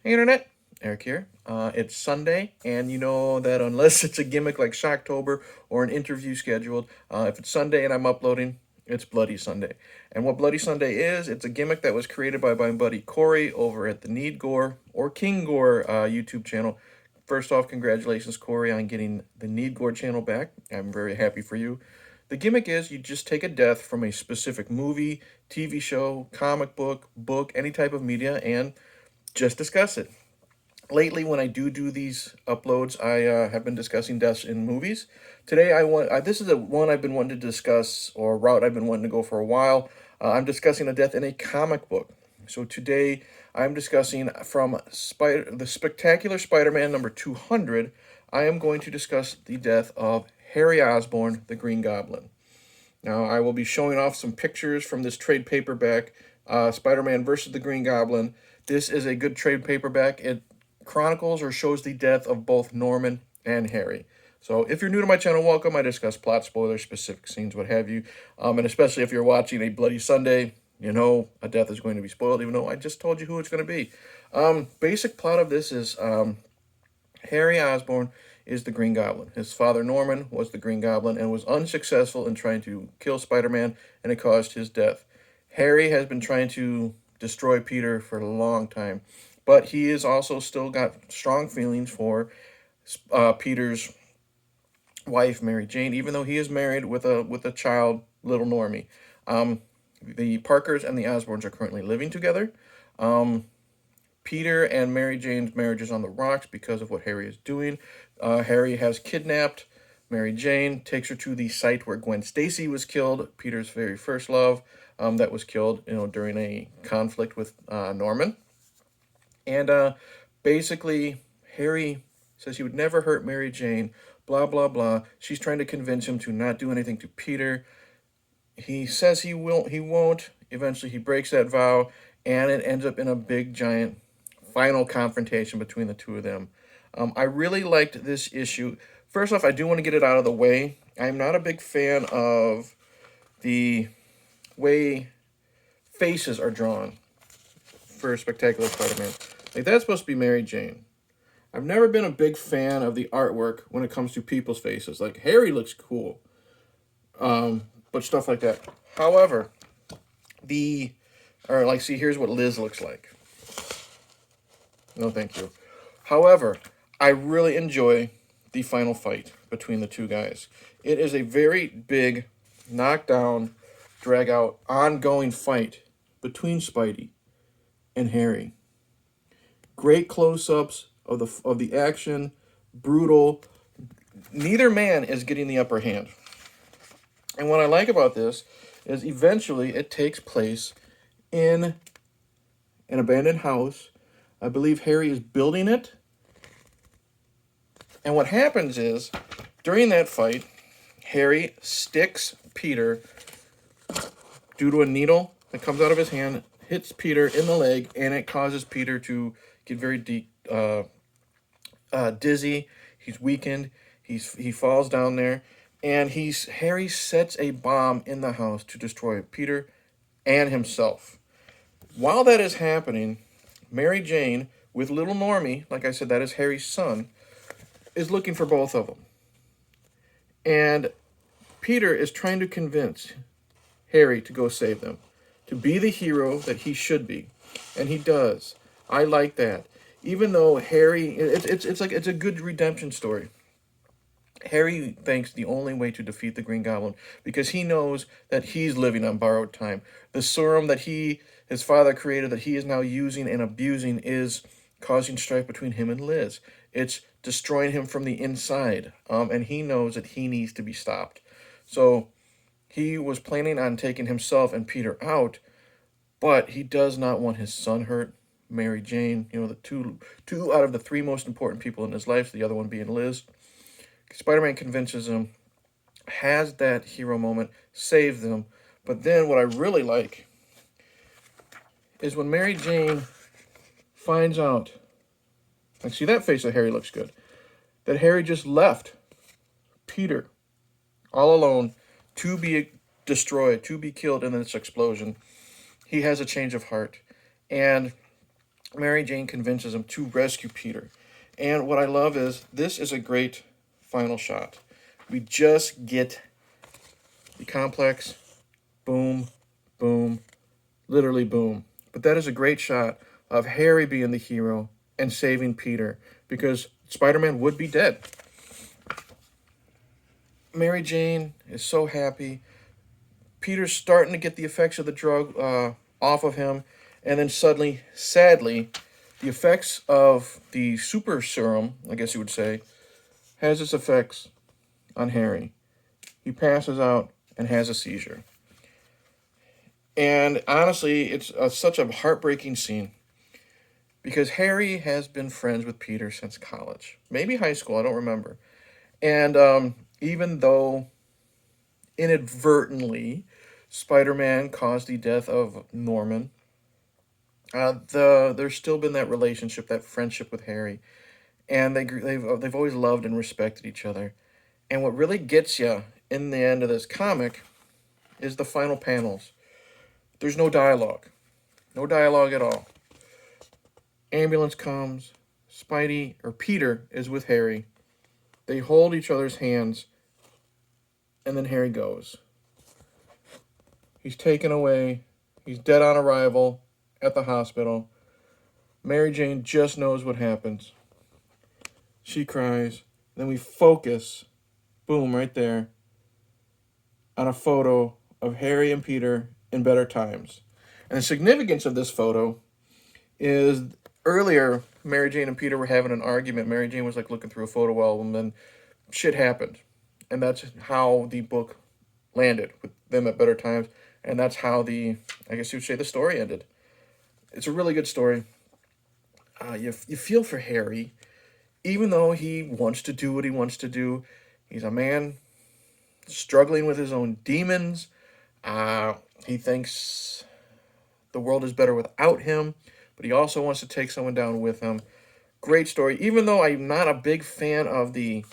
Hey Internet, Eric here. It's Sunday, and you know that unless it's a gimmick like Shocktober or an interview scheduled, if it's Sunday and I'm uploading, it's Bloody Sunday. And what Bloody Sunday is, it's a gimmick that was created by my buddy Corey over at the Need Gore or King Gore YouTube channel. First off, congratulations, Corey, on getting the Need Gore channel back. I'm very happy for you. The gimmick is you just take a death from a specific movie, TV show, comic book, any type of media, and just discuss it. Lately, when I do these uploads, I have been discussing deaths in movies. Today, this is a one I've been wanting to discuss, or a route I've been wanting to go for a while. I'm discussing a death in a comic book. So today, I'm discussing from the Spectacular Spider-Man number 200. I am going to discuss the death of Harry Osborn, the Green Goblin. Now, I will be showing off some pictures from this trade paperback, Spider-Man versus the Green Goblin. This is a good trade paperback. It chronicles or shows the death of both Norman and Harry. So if you're new to my channel, welcome. I discuss plot spoilers, specific scenes, what have you. And especially if you're watching a Bloody Sunday, you know a death is going to be spoiled, even though I just told you who it's going to be. Basic plot of this is Harry Osborn is the Green Goblin. His father, Norman, was the Green Goblin and was unsuccessful in trying to kill Spider-Man, and it caused his death. Harry has been trying to destroy Peter for a long time, but he has also still got strong feelings for Peter's wife, Mary Jane, even though he is married with a child, little Normie. The Parkers and the Osborns are currently living together. Peter and Mary Jane's marriage is on the rocks because of what Harry is doing. Harry has kidnapped Mary Jane, takes her to the site where Gwen Stacy was killed, Peter's very first love, that was killed, during a conflict with Norman. And basically, Harry says he would never hurt Mary Jane, blah, blah, blah. She's trying to convince him to not do anything to Peter. He says he won't. Eventually, he breaks that vow, and it ends up in a big, giant final confrontation between the two of them. I really liked this issue. First off, I do want to get it out of the way. I'm not a big fan of the way faces are drawn for Spectacular Spider-Man. Like, that's supposed to be Mary Jane. I've never been a big fan of the artwork when it comes to people's faces. Like, Harry looks cool, but stuff like that. However, see, here's what Liz looks like. No, thank you. However, I really enjoy the final fight between the two guys. It is a very big, knockdown, drag-out, ongoing fight between Spidey and Harry. Great close-ups of the action, brutal. Neither man is getting the upper hand. And what I like about this is eventually it takes place in an abandoned house. I believe Harry is building it. And what happens is, during that fight, Harry sticks Peter due to a needle that comes out of his hand, hits Peter in the leg, and it causes Peter to get very dizzy. He's weakened. He falls down there, and Harry sets a bomb in the house to destroy Peter and himself. While that is happening, Mary Jane, with little Normie, like I said, that is Harry's son, is looking for both of them. And Peter is trying to convince Harry to go save them, to be the hero that he should be. And he does. I like that. Even though Harry, it's a good redemption story. Harry thinks the only way to defeat the Green Goblin, because he knows that he's living on borrowed time. The serum that his father created, that he is now using and abusing, is causing strife between him and Liz. It's destroying him from the inside, and he knows that he needs to be stopped. So he was planning on taking himself and Peter out, but he does not want his son hurt, Mary Jane, the two out of the three most important people in his life, the other one being Liz. Spider-Man convinces him, has that hero moment, saves them. But then what I really like is when Mary Jane finds out, like, see, that face of Harry looks good, that Harry just left Peter all alone to be destroyed, to be killed in this explosion. He has a change of heart. And Mary Jane convinces him to rescue Peter. And what I love is this is a great final shot. We just get the complex, boom, boom, literally boom. But that is a great shot of Harry being the hero and saving Peter because Spider-Man would be dead. Mary Jane is so happy. Peter's starting to get the effects of the drug off of him, and then suddenly, sadly, the effects of the super serum, I guess you would say, has its effects on Harry. He passes out and has a seizure. And honestly, it's such a heartbreaking scene because Harry has been friends with Peter since college, maybe high school, I don't remember. And even though inadvertently Spider-Man caused the death of Norman, there's still been that relationship, that friendship with Harry, and they've always loved and respected each other. And what really gets you in the end of this comic is the final panels. There's no dialogue at all. Ambulance comes. Spidey or Peter is with Harry. They hold each other's hands, and then Harry goes. He's taken away. He's dead on arrival at the hospital. Mary Jane just knows what happens. She cries. Then we focus, boom, right there, on a photo of Harry and Peter in better times. And the significance of this photo is earlier, Mary Jane and Peter were having an argument. Mary Jane was like looking through a photo album, and shit happened. And that's how the book landed, with them at better times. And that's how I guess you would say, the story ended. It's a really good story. You feel for Harry, even though he wants to do what he wants to do. He's a man struggling with his own demons. He thinks the world is better without him, but he also wants to take someone down with him. Great story. Even though I'm not a big fan of the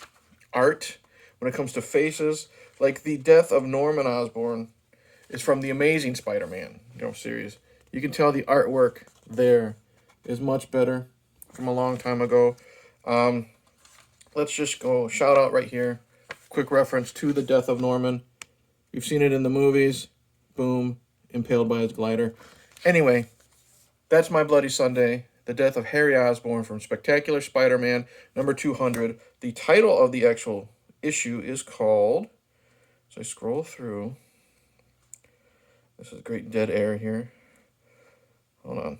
art when it comes to faces, like the death of Norman Osborn is from the Amazing Spider-Man, series. You can tell the artwork there is much better from a long time ago. Let's just go shout out right here. Quick reference to the death of Norman. You've seen it in the movies. Boom, impaled by his glider. Anyway, that's my Bloody Sunday. The death of Harry Osborn from Spectacular Spider-Man number 200. The title of the actual issue is called, as I scroll through, this is great dead air here. Hold on.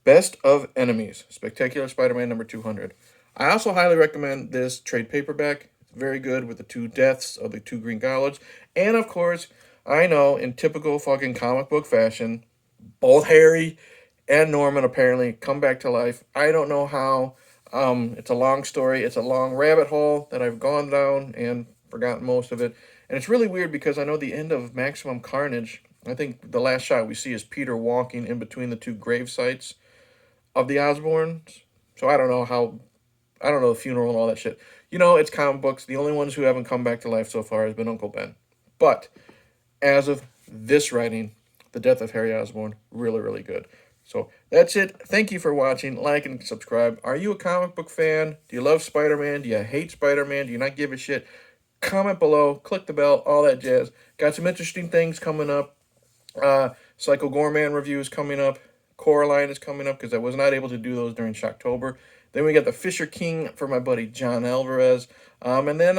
Best of Enemies, Spectacular Spider-Man number 200. I also highly recommend this trade paperback. It's very good with the two deaths of the two Green Goblins. And of course, I know in typical fucking comic book fashion, both Harry and Norman apparently come back to life. I don't know how. It's a long story. It's a long rabbit hole that I've gone down and forgotten most of it. And it's really weird because I know the end of Maximum Carnage, I think the last shot we see is Peter walking in between the two grave sites of the Osborns. So I don't know the funeral and all that shit. It's comic books. The only ones who haven't come back to life so far has been Uncle Ben. But as of this writing, the death of Harry Osborn, really, really good. So that's it. Thank you for watching. Like and subscribe. Are you a comic book fan? Do you love Spider-Man? Do you hate Spider-Man? Do you not give a shit? Comment below. Click the bell. All that jazz. Got some interesting things coming up. Psycho Gorman review is coming up. Coraline is coming up because I was not able to do those during Shocktober. Then we got the Fisher King for my buddy John Alvarez. And then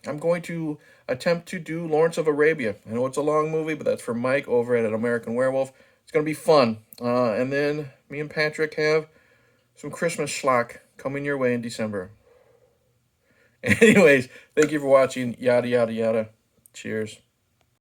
I'm going to attempt to do Lawrence of Arabia. I know it's a long movie, but that's for Mike over at An American Werewolf. It's going to be fun. And then me and Patrick have some Christmas schlock coming your way in December. Anyways, thank you for watching. Yada, yada, yada. Cheers.